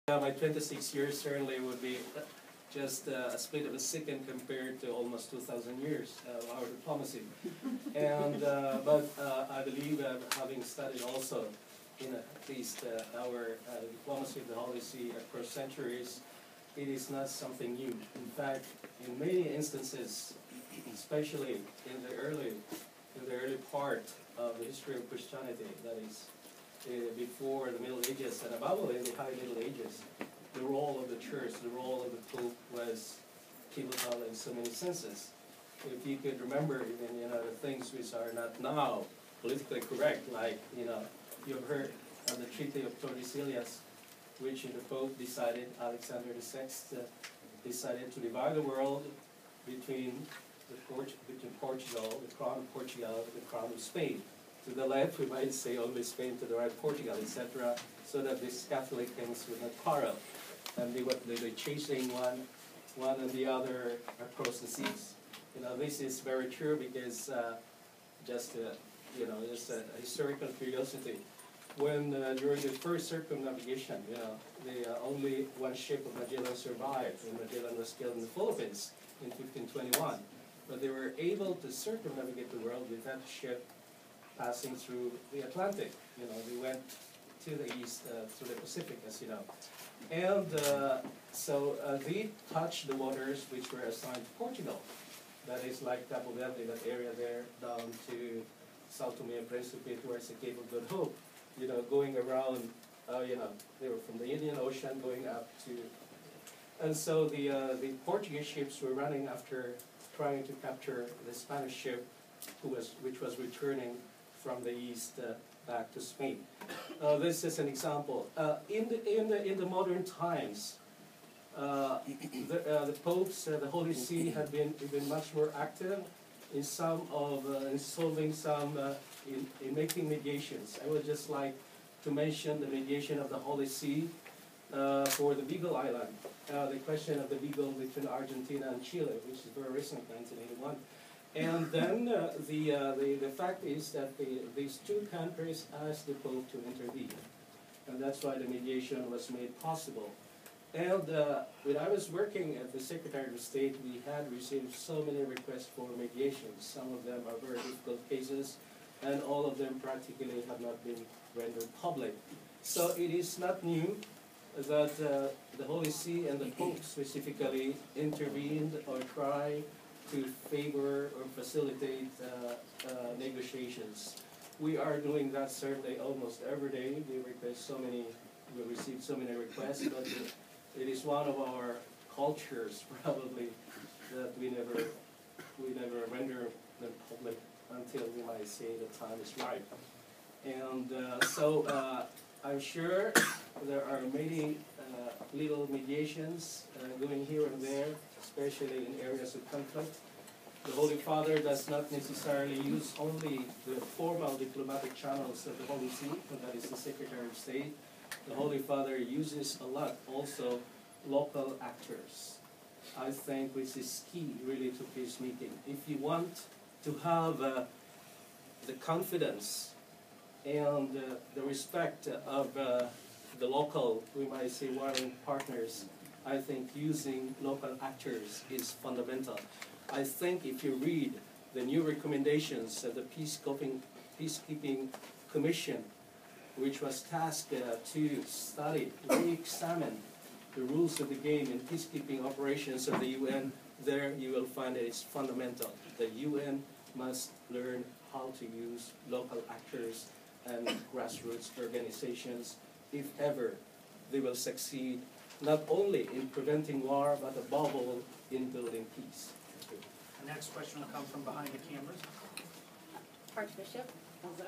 My 26 years certainly would be just a split of a second compared to almost 2,000 years of our diplomacy. And but I believe having studied also in at least our diplomacy of the Holy See across centuries, it is not something new. In fact, in many instances, especially in the early part of the history of Christianity, that is before the Middle Ages and above all in the High Middle Ages, the role of the Church, the role of the Pope was pivotal in so many senses. If you could remember even the things which are not now politically correct, like you've heard of the Treaty of Tordesillas, which the Pope decided, Alexander VI decided to divide the world between Portugal, the Crown of Portugal, the Crown of Spain. To the left, we might say only Spain, to the right, Portugal, etc., so that these Catholic kings would not quarrel. And they were chasing one and the other across the seas. This is very true because just a historical curiosity. When during the first circumnavigation, the only one ship of Magellan survived, and Magellan was killed in the Philippines in 1521. But they were able to circumnavigate the world with that ship passing through the Atlantic. They went to the east through the Pacific, as you know. And so they touched the waters which were assigned to Portugal. That is like Cabo Verde, that area there, down to Sao Tome and Principe towards the Cape of Good Hope. Going around, they were from the Indian Ocean going up to... And so the Portuguese ships were running after trying to capture the Spanish ship which was returning from the east back to Spain. This is an example. In the modern times, the popes, the Holy See, had been much more active in in making mediations. I would just like to mention the mediation of the Holy See for the Beagle Island, the question of the Beagle between Argentina and Chile, which is very recent, 1981. And then the fact is that these two countries asked the Pope to intervene. And that's why the mediation was made possible. And when I was working at the Secretary of State, we had received so many requests for mediation. Some of them are very difficult cases, and all of them practically have not been rendered public. So it is not new that the Holy See and the Pope specifically intervened or tried to favor or facilitate negotiations. We are doing that certainly almost every day. We receive so many requests, but it is one of our cultures probably that we never render them public until we might say the time is right. And so I'm sure there are many little mediations going here and there, especially in areas of conflict. The Holy Father does not necessarily use only the formal diplomatic channels of the Holy See, and that is the Secretary of State. The Holy Father uses a lot also local actors, I think, which is key really to peace meeting. If you want to have the confidence and the respect of the local, we might say, warring partners, I think using local actors is fundamental. I think if you read the new recommendations of the Peacekeeping Commission, which was tasked to study, re-examine the rules of the game in peacekeeping operations of the UN, there you will find that it's fundamental. The UN must learn how to use local actors and grassroots organizations if ever they will succeed, not only in preventing war, but above all, in building peace. The next question will come from behind the cameras. Archbishop Auza.